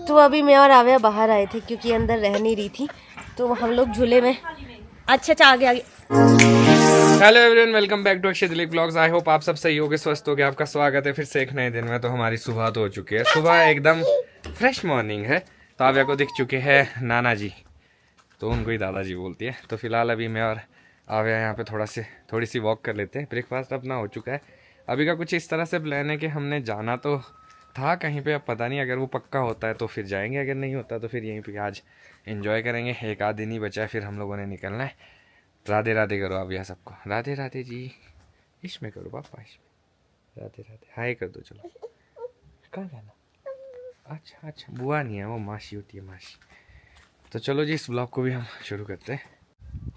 तो अभी मैं और आव्या बाहर आए थे क्योंकि अंदर रह नहीं रही थी, तो हम लोग झूले में। अच्छा आगे आगे। Hello everyone, welcome back to Akshay Dilip vlogs. I hope आप सब सही होगे, स्वस्थ होगे। आपका स्वागत है फिर से एक नए दिन में। तो हमारी सुबह तो हो चुकी है, सुबह एकदम फ्रेश मॉर्निंग है। तो आव्या को दिख चुके हैं नाना जी, तो उनको ही दादाजी बोलती है। तो फिलहाल अभी मैं और आव्या यहाँ पे थोड़ी सी वॉक कर लेते हैं। ब्रेकफास्ट अपना हो चुका है। अभी का कुछ इस तरह से प्लान है कि हमने जाना तो था कहीं पे, अब पता नहीं, अगर वो पक्का होता है तो फिर जाएंगे, अगर नहीं होता तो फिर यहीं पे आज एंजॉय करेंगे। एक आध दिन ही बचा है, फिर हम लोगों ने निकलना है। राधे राधे करो आप यह सबको, राधे राधे जी। इसमें करो पापा, इसमें राधे राधे हाय कर दो। चलो कहाँ जाना? अच्छा बुआ नहीं है, वो मासी होती है, मासी। तो चलो जी, इस ब्लॉग को भी हम शुरू करते हैं।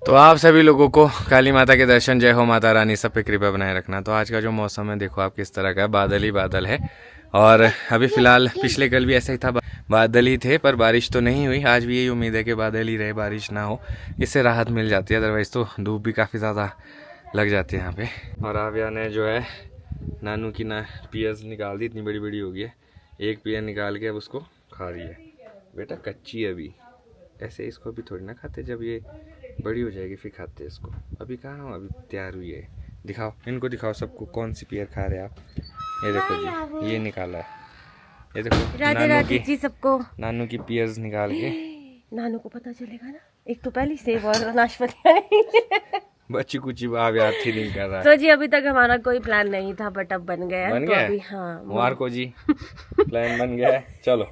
तो आप सभी लोगों को काली माता के दर्शन, जय हो माता रानी, सब पे कृपा बनाए रखना। तो आज का जो मौसम है देखो आप किस तरह का है, बादल ही बादल है। और अभी फ़िलहाल पिछले कल भी ऐसा ही था, बादल ही थे पर बारिश तो नहीं हुई। आज भी यही उम्मीद है कि बादल ही रहे, बारिश ना हो, इससे राहत मिल जाती है। अदरवाइज़ तो धूप भी काफ़ी ज़्यादा लग जाती है यहाँ पे। और आव्या ने जो है नानू की पियर्स निकाल दी, इतनी बड़ी बड़ी हो गई है। एक पियर निकाल के अब उसको खा रही है। बेटा कच्ची है अभी, ऐसे इसको अभी थोड़ी ना खाते, जब ये बड़ी हो जाएगी फिर खाते हैं इसको। अभी कहाँ हो, अभी तैयार हुई है। दिखाओ, इनको दिखाओ सबको कौन सी पियर खा रहे हैं आप। ये देखो जी, ये निकाला है, ये देखो। राधे राधे जी सबको। नानू की पियर्स निकाल के। नानू को पता चलेगा ना, एक तो पहले सेब और नाशपाती। बच्ची कुची आव्या थी नहीं कर रहा है। तो जी अभी तक हमारा कोई प्लान नहीं था, बट अब बन गया है। बन तो गया? अभी हाँ मुबारक हो जी, प्लान बन गया है। चलो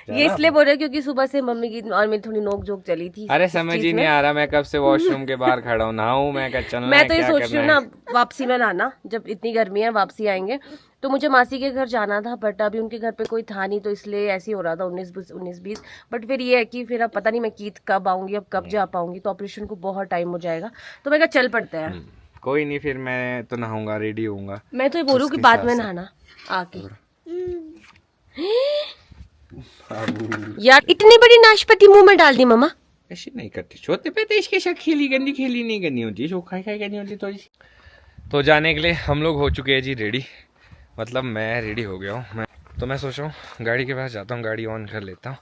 ये इसलिए बोल रहे क्योंकि सुबह से मम्मी की और मेरी थोड़ी नोक झोंक चली थी। अरे समझ ही नहीं आ रहा, मैं कब से वॉशरूम के बाहर खड़ा हूँ, नहाऊं मैं, क्या चलना मैं है, तो ये क्या सोच रही हूँ करना ना, वापसी में नहाना, जब इतनी गर्मी है वापसी आएंगे। तो मुझे मासी के घर जाना था, बट अभी उनके घर पे कोई था नहीं, तो इसलिए ऐसे ही हो रहा था 19-20। बट फिर ये है कि फिर अब पता नहीं मैं कीत कब आऊंगी, अब कब जा पाऊंगी। तो ऑपरेशन को बहुत टाइम हो जाएगा, तो मैं कहा चल पड़ते हैं। कोई नहीं, फिर मैं तो नहाऊंगा, रेडी होऊंगा। मैं तो ये बोलूँ कि बाद में नहाना आके। यार इतनी बड़ी नाशपाती मुंह में डाल दी मम्मा। ऐसी नहीं करती, छोटे पे तो इसके साथ खेली नहीं करनी होती, जो खाई करनी होती थोड़ी सी। तो जाने के लिए हम लोग हो चुके हैं जी रेडी, मतलब मैं रेडी हो गया हूँ। तो मैं सोच रहा हूँ गाड़ी के पास जाता हूँ, गाड़ी ऑन कर लेता हूँ।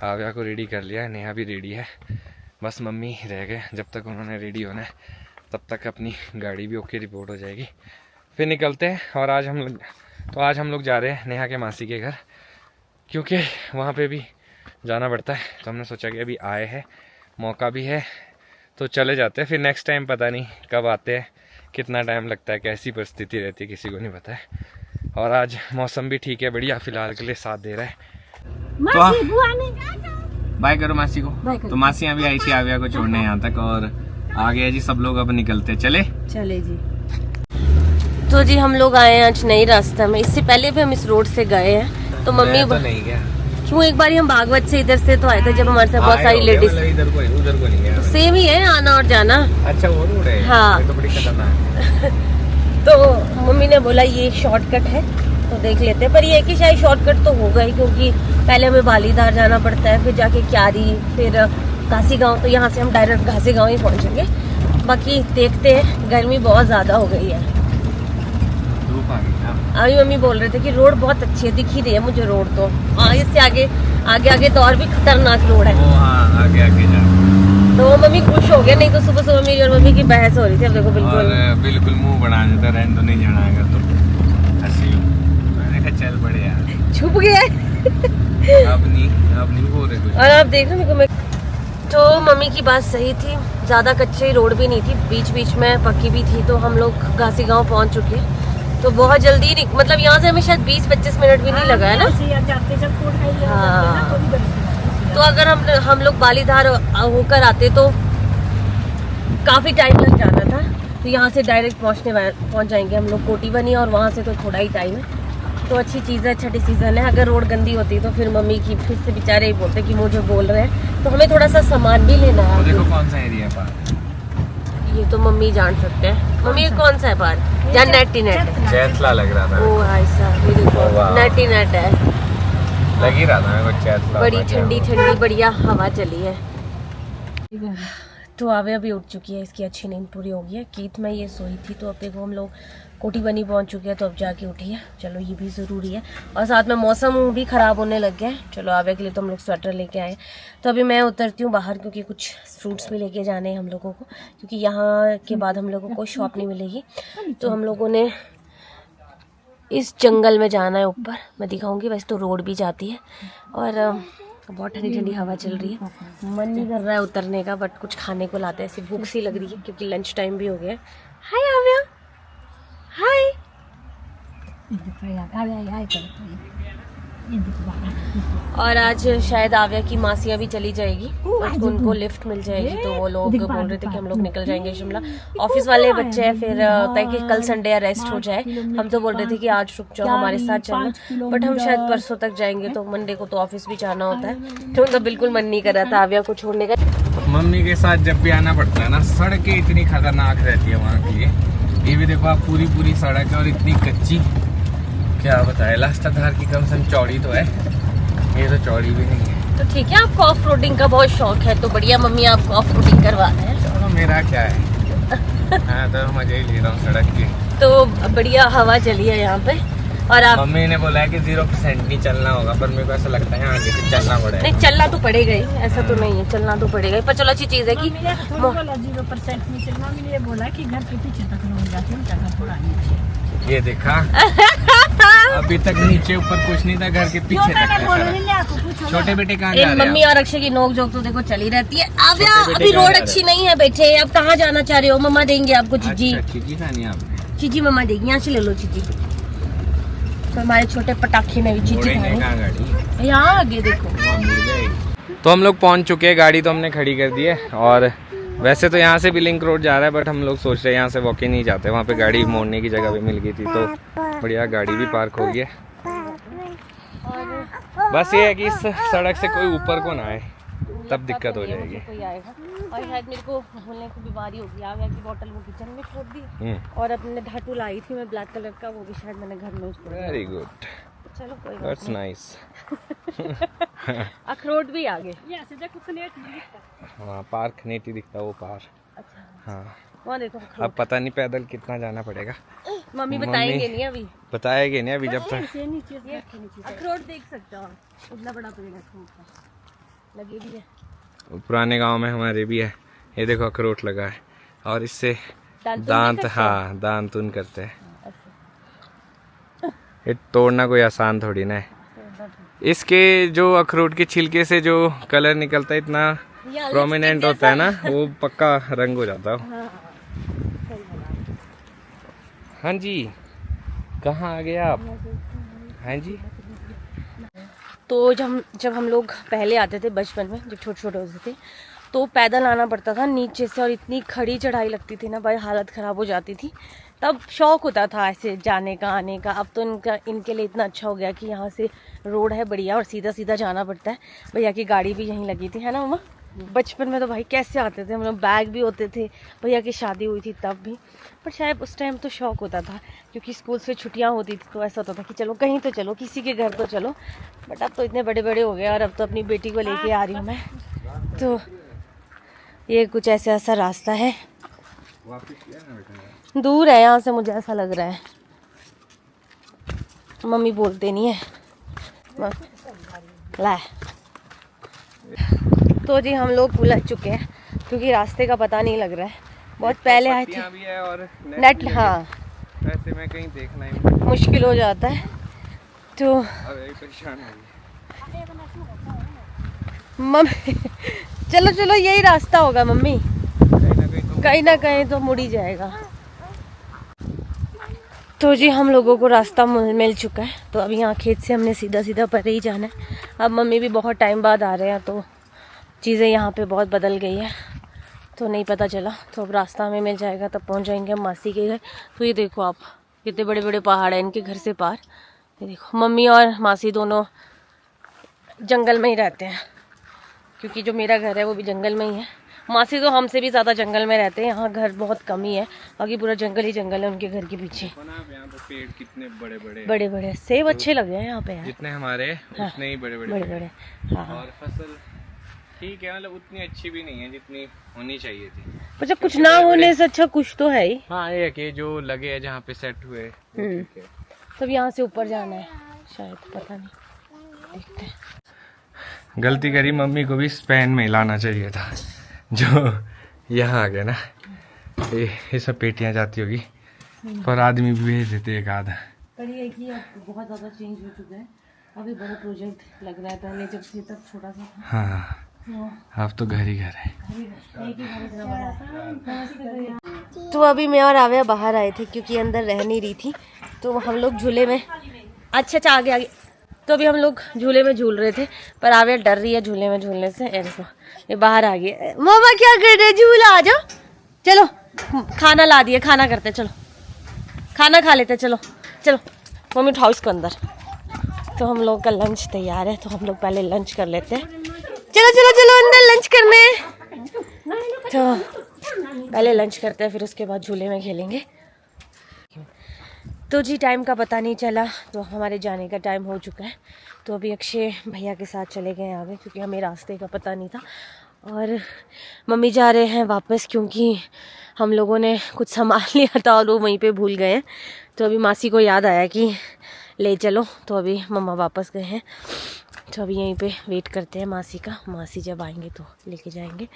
आव्या को रेडी कर लिया है, नेहा भी रेडी है, बस मम्मी रह गए। जब तक उन्होंने रेडी होना है तब तक अपनी गाड़ी भी ओके रिपोर्ट हो जाएगी, फिर निकलते हैं। और आज हम लोग जा रहे हैं नेहा के मासी के घर, क्योंकि वहाँ पे भी जाना पड़ता है। तो हमने सोचा कि अभी आए हैं, मौका भी है, तो चले जाते हैं। फिर नेक्स्ट टाइम पता नहीं कब आते हैं, कितना टाइम लगता है, कैसी परिस्थिति रहती है, किसी को नहीं पता है। और आज मौसम भी ठीक है, बढ़िया, फिलहाल के लिए साथ दे रहा है। मासी बुआ ने बाय करो मासी को। तो मासी अभी आई थी आव्या को छोड़ने यहाँ तक, और आ गया जी सब लोग, अब निकलते। चले जी। तो जी हम लोग आए हैं आज नई रास्ता में, इससे पहले भी हम इस रोड से गए हैं। तो मम्मी तो नहीं गया क्यों, एक बार हम भागवत से इधर से तो आए थे, जब हमारे साथ बहुत सारी लेडीज। इधर को नहीं गया, सेम ही है आना और जाना। अच्छा वो रोड है, हाँ। तो बड़ी खतरनाक है। तो मम्मी ने बोला ये शॉर्टकट है तो देख लेते हैं, पर ये है कि शायद शॉर्टकट तो होगा ही, क्योंकि पहले हमें बालीधार जाना पड़ता है, फिर जाके क्यारी, फिर घासी गांव। तो यहाँ से हम डायरेक्ट घासी गांव ही पहुँचेंगे। बाकी देखते हैं, गर्मी बहुत ज्यादा हो गई है। धूप आ गई ना। अभी मम्मी बोल रहे थे कि रोड बहुत अच्छी है, दिख ही रही है मुझे रोड। तो इससे आगे तो और भी खतरनाक रोड है। हाँ, आगे जा। तो मम्मी खुश हो गए, नहीं तो सुबह सुबह मेरी और मम्मी की बहस हो रही थी। अब देखो बिल्कुल मुंह बना देता, रहने तो नहीं जाना अगर तो हंसी। मैंने कहा चल बड़े यार, छुप गया अब नहीं बोल रहे कुछ। और आप देख रहे हो तो मम्मी की बात सही थी, ज्यादा कच्ची रोड भी नहीं थी, बीच बीच में पक्की भी थी। तो हम लोग घासी गांव पहुंच चुके, तो बहुत जल्दी मतलब यहाँ से हमें शायद 20-25 मिनट भी नहीं लगा है ना। हाँ, तो अगर हम लोग बालीधार होकर आते तो काफी टाइम लग जाना था। तो यहाँ से डायरेक्ट पहुँच जाएंगे हम लोग कोटी बनी, और वहाँ से तो थोड़ा ही टाइम है। तो अच्छी चीज़ है, अच्छा डिसीजन है। अगर रोड गंदी होती तो फिर मम्मी की फिर से बेचारे ही बोलते कि मुझे बोल रहे हैं। तो हमें थोड़ा सा सामान भी लेना है। देखो कौन सा एरिया है, ये तो मम्मी जान सकते हैं। मम्मी ये कौन सा है पार, जहाँ नेट चैतला लग रहा था। ओ ऐसा, ये देखो नेट है, लग ही रहा था मेरे को चैतला। बड़ी ठंडी बढ़िया हवा चली है। तो आवे अभी उठ चुकी है, इसकी अच्छी नींद पूरी हो गई है। कीत में ये सोई थी, तो अब देखो हम लोग कोटी बनी पहुंच चुकी है, तो अब जाके उठी है। चलो ये भी ज़रूरी है। और साथ में मौसम भी ख़राब होने लग गया है। चलो आवे के लिए तो हम लोग स्वेटर लेके आए। तो अभी मैं उतरती हूँ बाहर, क्योंकि कुछ फ्रूट्स भी लेके जाने हैं हम लोगों को, क्योंकि यहाँ के बाद हम लोगों को शॉप नहीं मिलेगी। तो हम लोगों ने इस जंगल में जाना है ऊपर, मैं दिखाऊंगी। वैसे तो रोड भी जाती है और बहुत ठंडी ठंडी हवा चल रही है। मन नहीं कर रहा है उतरने का, बट कुछ खाने को लाते हैं, ऐसी भूख सी लग रही है क्योंकि लंच टाइम भी हो गया है। हाय आव्या, हाय। और आज शायद आव्या की मासियाँ भी चली जाएगी, तो उनको लिफ्ट मिल जाएगी। तो वो लोग बोल रहे थे कि हम लोग निकल जाएंगे शिमला। ऑफिस वाले बच्चे हैं, फिर ताकि कल संडे या रेस्ट हो जाए। हम तो बोल रहे थे कि आज रुक जाओ, हमारे साथ चलना, बट हम शायद परसों तक जाएंगे। तो मंडे को तो ऑफिस भी जाना होता है, तो उनका बिल्कुल मन नहीं कर रहा था आव्या को छोड़ने का। मम्मी के साथ जब भी आना पड़ता है ना, सड़कें इतनी खतरनाक रहती है वहाँ की। ये भी देखो आप, पूरी सड़क है और इतनी कच्ची, क्या बताए। लास्ट आधार की कम से कम चौड़ी तो है, ये तो चौड़ी भी नहीं है। तो ठीक है, आपको ऑफ रोडिंग का बहुत शौक है, तो बढ़िया मम्मी आपको ऑफ रोडिंग करवा रहे हैं। चलो मेरा क्या है, मैं तो मजे ही ले रहा हूँ सड़क की। तो बढ़िया हवा चली है यहाँ पे। और आप, मम्मी ने बोला है कि 0% नहीं चलना होगा, पर मेरे को ऐसा लगता है आगे से चलना पड़ेगा। नहीं, चलना तो पड़ेगा ही, ऐसा तो नहीं है, चलना तो पड़ेगा ही। पर चलो अच्छी चीज है कि 0% नहीं चलना। मैंने बोला कि घर के पीछे तक लोग जाते हैं, जगह थोड़ा नीचे। ये देखा अभी तक नीचे ऊपर कुछ नहीं था, घर के पीछे तक। छोटे बेटे कहाँ जा रहे हैं? मम्मी और अक्षय की नोक जोक तो देखो चली रहती है। आव्या, अभी रोड अच्छी नहीं है बेटे, अब कहाँ जाना चाह रहे हो? मम्मा देंगे आपको चीजी। चीजी खानी है आपने? चीजी मम्मा देगी, यहाँ से ले लो चीजी। तो हमारे छोटे पटाखे ने भी चीजी खानी। यहाँ आगे देखो। तो हम लोग पहुंच चुके हैं, गाड़ी तो हमने खड़ी कर दी है। और वैसे तो यहाँ से भी लिंक रोड जा रहा है, बट हम लोग सोच रहे हैं यहाँ से वॉकिंग नहीं जाते, वहाँ पे गाड़ी मोड़ने की जगह भी मिल गई थी, तो बढ़िया गाड़ी भी पार्क हो गई है। बस ये है कि इस सड़क से कोई ऊपर को ना आए, तब दिक्कत हो जाएगी। कोई आएगा। और शायद मेरे को भूलने की बीमारी होगी। आव्या की बोतल वो किचन में छोड़ दी, और अपने धातु लाई थी मैं ब्लैक कलर का, वो भी शायद मैंने घर में छोड़ दिया। वेरी गुड, चलो कोई बात दैट्स नहीं। नाइस। अखरोट भी आगे। हाँ, पार्क नेटी दिखता है वो पार। अच्छा, हाँ, वहाँ देखो अब अखरोट। पता नहीं पैदल कितना जाना पड़ेगा। मम्मी बताएंगे नहीं अभी, बताएंगे नहीं अभी, जब तक ये अखरोट देख सकते हो, इतना बड़ा पेड़ है अखरोट का, लगे भी है। पुराने गांव में हमारे भी है। ये देखो अखरोट लगा है, और इससे दांत, हाँ दांत उन करते हैं। ये तोड़ना कोई आसान थोड़ी ना है। इसके जो अखरोट के छिलके से जो कलर निकलता है, इतना प्रोमिनेंट होता है ना, वो पक्का रंग हो जाता है। हाँ जी, कहाँ आ गए आप? हाँ जी। तो जब हम लोग पहले आते थे बचपन में, जब छोटे छोटे होते थे, तो पैदल आना पड़ता था नीचे से, और इतनी खड़ी चढ़ाई लगती थी ना भाई, हालत ख़राब हो जाती थी। तब शौक होता था ऐसे जाने का, आने का। अब तो इनके लिए इतना अच्छा हो गया कि यहाँ से रोड है बढ़िया, और सीधा सीधा जाना पड़ता है। भैया की गाड़ी भी यहीं लगी थी, है ना मम्मा? बचपन में तो भाई कैसे आते थे हम लोग, बैग भी होते थे। भैया की शादी हुई थी तब भी, पर शायद उस टाइम तो शौक होता था, क्योंकि स्कूल से छुट्टियां होती थी, तो ऐसा होता था कि चलो कहीं तो चलो, किसी के घर तो चलो। बट अब तो इतने बड़े बड़े हो गए, और अब तो अपनी बेटी को लेके आ रही हूँ मैं। तो ये कुछ ऐसा रास्ता है, दूर है यहाँ से, मुझे ऐसा लग रहा है। मम्मी बोलते नहीं है ला। तो जी हम लोग उलझ चुके हैं, क्योंकि रास्ते का पता नहीं लग रहा है। बहुत पहले आए थे, भी है और नेट, हाँ ऐसे में कहीं देखना ही मुश्किल हो जाता है। तो परेशान मम्मी चलो चलो, यही रास्ता होगा मम्मी, कहीं ना कहीं तो मुड़ ही जाएगा। तो जी हम लोगों को रास्ता मिल चुका है। तो अब यहाँ खेत से हमने सीधा सीधा परे ही जाना है। अब मम्मी भी बहुत टाइम बाद आ रहे हैं, तो चीज़ें यहाँ पे बहुत बदल गई है, तो नहीं पता चला। तो अब रास्ता हमें मिल जाएगा, तब पहुँच जाएंगे हम मासी के घर। तो ये देखो आप, कितने बड़े बड़े पहाड़ हैं इनके घर से पार। ये देखो, मम्मी और मासी दोनों जंगल में ही रहते हैं, क्योंकि जो मेरा घर है वो भी जंगल में ही है। मासी तो हमसे भी ज़्यादा जंगल में रहते हैं, यहाँ घर बहुत कम ही है, बाकी पूरा जंगल ही जंगल है उनके घर के पीछे। यहाँ पे पेड़ कितने बड़े बड़े बड़े बड़े सेब अच्छे लगे हैं यहाँ पे यार, जितने हमारे हाँ, उतने ही बड़े बड़े बड़े। हाँ, और फसल ठीक है, मतलब उतनी अच्छी भी नहीं है जितनी होनी चाहिए थी। अच्छा, कुछ ना होने से अच्छा कुछ तो है ही। हाँ, ये कि जो लगे है जहाँ पे सेट हुए वो ठीक है। तब यहाँ से ऊपर जाना है शायद, पता नहीं, देखते हैं। गलती करी, मम्मी को भी स्पेन में लाना चाहिए था, जो यहाँ आ गया ना। ये सब पेटियाँ जाती होगी, पर आदमी भी भेज देते एक आधा। पर ये कि अब बहुत ज़्यादा चेंज हो चुका है, अभी बड़ा प्रोजेक्ट लग रहा है, पहले जब से तब छोटा सा था। हाँ, अब तो घर ही घर है। तो अभी मैं और आव्या बाहर आए थे क्योंकि अंदर रह नहीं रही थी, तो हम लोग झूले में, अच्छा आगे आगे, तो अभी हम लोग झूले में झूल रहे थे, पर आव्या डर रही है झूले में झूलने से। ये बाहर आ गई। मामा क्या कर रहे, झूला आ जाओ, चलो खाना ला दिए, खाना करते, चलो खाना खा लेते, चलो चलो मम्मी उठाओ इसको अंदर। तो हम लोग का लंच तैयार है, तो हम लोग पहले लंच कर लेते हैं। चलो चलो चलो अंदर लंच करने। तो पहले लंच करते हैं, फिर उसके बाद झूले में खेलेंगे। तो जी टाइम का पता नहीं चला, तो हमारे जाने का टाइम हो चुका है। तो अभी अक्षय भैया के साथ चले गए आगे, क्योंकि हमें रास्ते का पता नहीं था। और मम्मी जा रहे हैं वापस, क्योंकि हम लोगों ने कुछ सामान लिया था और वो वहीं पे भूल गए हैं। तो अभी मासी को याद आया कि ले चलो, तो अभी मम्मा वापस गए हैं। तो अभी यहीं पे वेट करते हैं मासी का, मासी जब आएंगे तो लेके जाएंगे।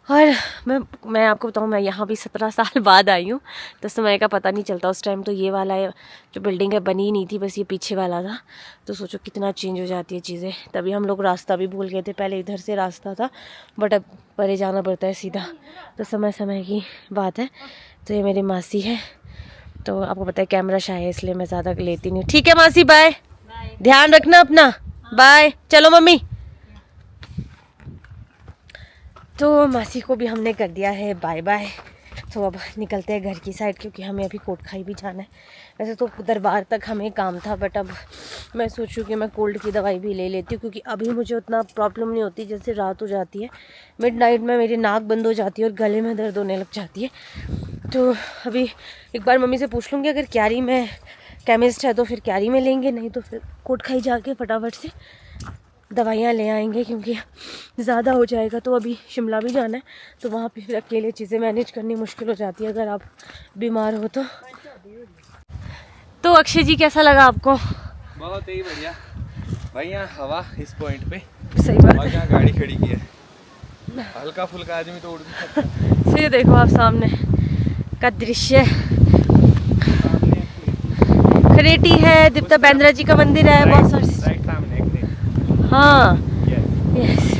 और मैं आपको बताऊँ, मैं यहाँ भी 17 साल बाद आई हूँ, तो समय का पता नहीं चलता। उस टाइम तो ये वाला जो बिल्डिंग है बनी नहीं थी, बस ये पीछे वाला था। तो सोचो कितना चेंज हो जाती है चीज़ें। तभी हम लोग रास्ता भी भूल गए थे, पहले इधर से रास्ता था, बट अब परे जाना पड़ता है सीधा। तो समय की बात है। तो ये मेरी मासी है, तो आपको पता है कैमरा शाय है, इसलिए मैं ज़्यादा लेती नहीं। ठीक है मासी, बाय, ध्यान रखना अपना, बाय। चलो मम्मी। तो मासी को भी हमने कर दिया है बाय बाय। तो अब निकलते हैं घर की साइड, क्योंकि हमें अभी कोटखाई भी जाना है। वैसे तो दरबार तक हमें काम था, बट अब मैं सोचूं कि मैं कोल्ड की दवाई भी ले लेती हूँ, क्योंकि अभी मुझे उतना प्रॉब्लम नहीं होती। जैसे रात हो जाती है, मिडनाइट में मेरी नाक बंद हो जाती है और गले में दर्द होने लग जाती है। तो अभी एक बार मम्मी से पूछ लूँगी, अगर क्यारी में केमिस्ट है तो फिर क्यारी में लेंगे, नहीं तो फिर कोटखाई जाके फटाफट से दवाइयाँ ले आएंगे, क्योंकि ज़्यादा हो जाएगा। तो अभी शिमला भी जाना है, तो वहाँ पे फिर अकेले चीज़ें मैनेज करनी मुश्किल हो जाती है अगर आप बीमार हो तो। तो अक्षय जी कैसा लगा आपको? बहुत ही बढ़िया भाई, यहाँ हवा इस पॉइंट पे सही बात और है। यहाँ गाड़ी खड़ी की है, हल्का फुल्का आदमी तो उड़ भी सकता है। फिर देखो आप सामने का दृश्य, खरेटी है, दीप्ता बेंद्रा जी का मंदिर है, बहुत सारे। हाँ यस।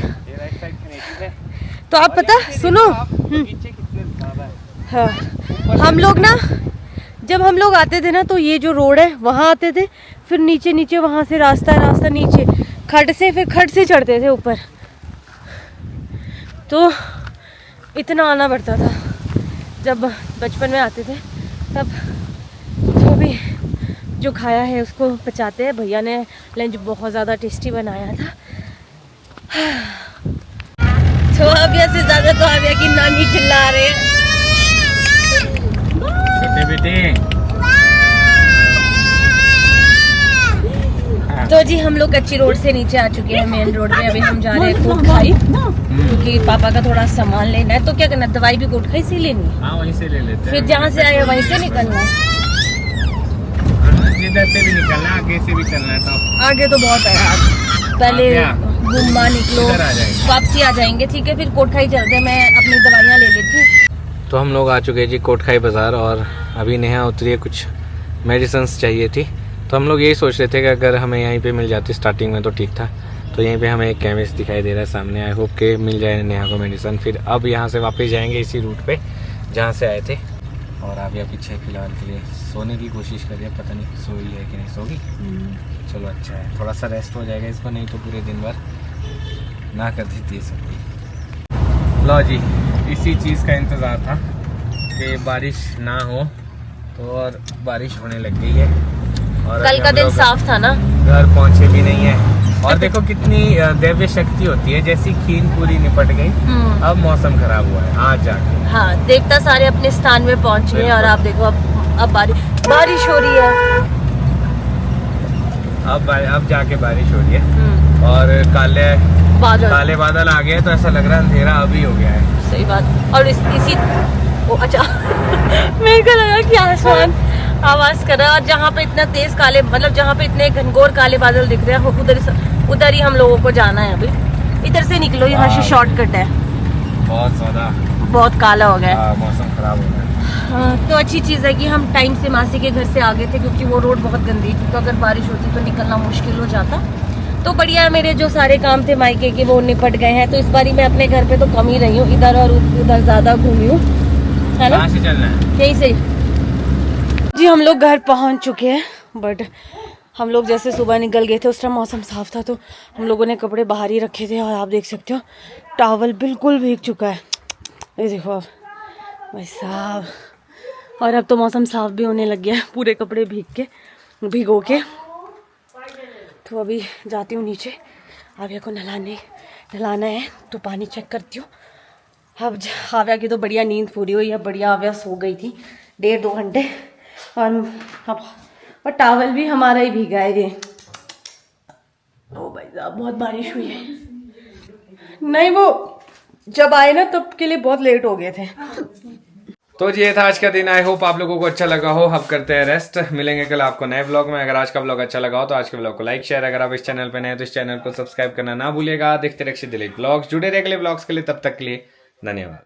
तो आप पता सुनो, हाँ हम लोग ना, जब हम लोग आते थे ना, तो ये जो रोड है वहाँ आते थे, फिर नीचे नीचे वहाँ से रास्ता नीचे खड्ड से, फिर खड्ड से चढ़ते थे ऊपर। तो इतना आना पड़ता था जब बचपन में आते थे तब। तो भी जो खाया है उसको पचाते हैं। भैया ने लंच बहुत ज़्यादा टेस्टी बनाया था। तो अभी से ज़्यादा तो अभी की नानी चिल्ला रहे हैं। छोटे बेटे, तो जी हम लोग कच्ची रोड से नीचे आ चुके हैं मेन रोड पे। अभी हम जा रहे हैं कोटखाई, क्योंकि पापा का थोड़ा सामान लेना है। तो क्या करना, दवाई भी कोटखाई से लेनी है? हाँ वहीं से ले लेते हैं। फिर जहाँ से आए वहीं से निकलना है। इधर से भी निकलना, आगे से भी चलना है। तो आगे तो बहुत है यार, पहले गुम्बा निकलो, वापसी आ जाएंगे। ठीक है, फिर कोटखाई चलते हैं, मैं अपनी दवाइयाँ ले लेती हूँ। तो हम लोग आ चुके हैं जी कोटखाई बाज़ार, और अभी नेहा उतरी है, कुछ मेडिसिन्स चाहिए थी। तो हम लोग यही सोच रहे थे कि अगर हमें यहीं पे मिल जाती स्टार्टिंग में तो ठीक था। तो यहीं पे हमें एक केमिस्ट दिखाई दे रहा है सामने, आई होप के मिल जाए नेहा को मेडिसिन। फिर अब यहाँ से वापस जाएंगे इसी रूट पे जहाँ से आए थे। और अभी पीछे फिलहाल के लिए सोने की कोशिश कर रही है, पता नहीं सोई है कि नहीं सोगी। चलो अच्छा है, थोड़ा सा रेस्ट हो जाएगा इसको, नहीं तो पूरे दिन भर ना कर देती है सब। लो जी, इसी चीज़ का इंतज़ार था कि बारिश ना हो, तो और बारिश होने लग गई है। और कल का दिन साफ था ना, घर पहुंचे भी नहीं है। और देखो कितनी दैव्य शक्ति होती है, जैसी खीन पूरी निपट गई, अब मौसम खराब हुआ है आज जाके। हाँ, देवता सारे अपने स्थान में पहुंच गए। और आप देखो अब बारिश हो रही है। अब जाके बारिश हो रही है। और काले बादल। काले बादल आ गए तो ऐसा लग रहा है अंधेरा अभी हो गया है। सही बात। और इसी ओ अच्छा मेरे को लगा कि आसमान आवाज कर रहा है, और जहाँ पे इतना तेज काले, मतलब जहाँ पे इतने घनघोर काले बादल दिख रहे हैं उधर ही हम लोगों को जाना है। अभी इधर से निकलो, यहाँ से शॉर्टकट है। बहुत ज्यादा बहुत काला हो गया है। मौसम खराब हो गया है। तो अच्छी चीज़ है कि हम टाइम से मासी के घर से आ गए थे, क्योंकि वो रोड बहुत गंदी थी, तो अगर बारिश होती तो निकलना मुश्किल हो जाता। तो बढ़िया है, मेरे जो सारे काम थे मायके के वो निपट गए हैं। तो इस बारी मैं अपने घर पे तो कम ही रही हूँ, इधर और उधर ज़्यादा घूमी हूँ, है ना। कहाँ से चलना है? यहीं से जी। हम लोग घर पहुँच चुके हैं, बट हम लोग जैसे सुबह निकल गए थे उस टाइम मौसम साफ था, तो हम लोगों ने कपड़े बाहर ही रखे थे। और आप देख सकते हो टॉवल बिल्कुल भीग चुका है, ये देखो आप भाई साहब। और अब तो मौसम साफ भी होने लग गया है, पूरे कपड़े भिगो के। तो अभी जाती हूँ नीचे, आव्या को नहलाना है, तो पानी चेक करती हूँ। अब आव्या की तो बढ़िया नींद पूरी हुई है, बढ़िया आव्या सो गई थी 1.5-2 घंटे। और टावल भी हमारा ही भीगा है ये। ओ भाई साहब बहुत बारिश हुई है। नहीं, वो जब आए ना तब के लिए बहुत लेट हो गए थे। तो ये था आज का दिन। आई होप आप लोगों को अच्छा लगा हो। अब करते हैं रेस्ट, मिलेंगे कल आपको नए ब्लॉग में। अगर आज का ब्लॉग अच्छा लगा हो तो आज के ब्लॉग को लाइक शेयर, अगर आप इस चैनल पे नए हैं तो इस चैनल को सब्सक्राइब करना ना भूलिएगा। देखते रहिए दिलीप ब्लॉग्स, जुड़े रहिए अगले ब्लॉग्स के लिए। तब तक के लिए धन्यवाद।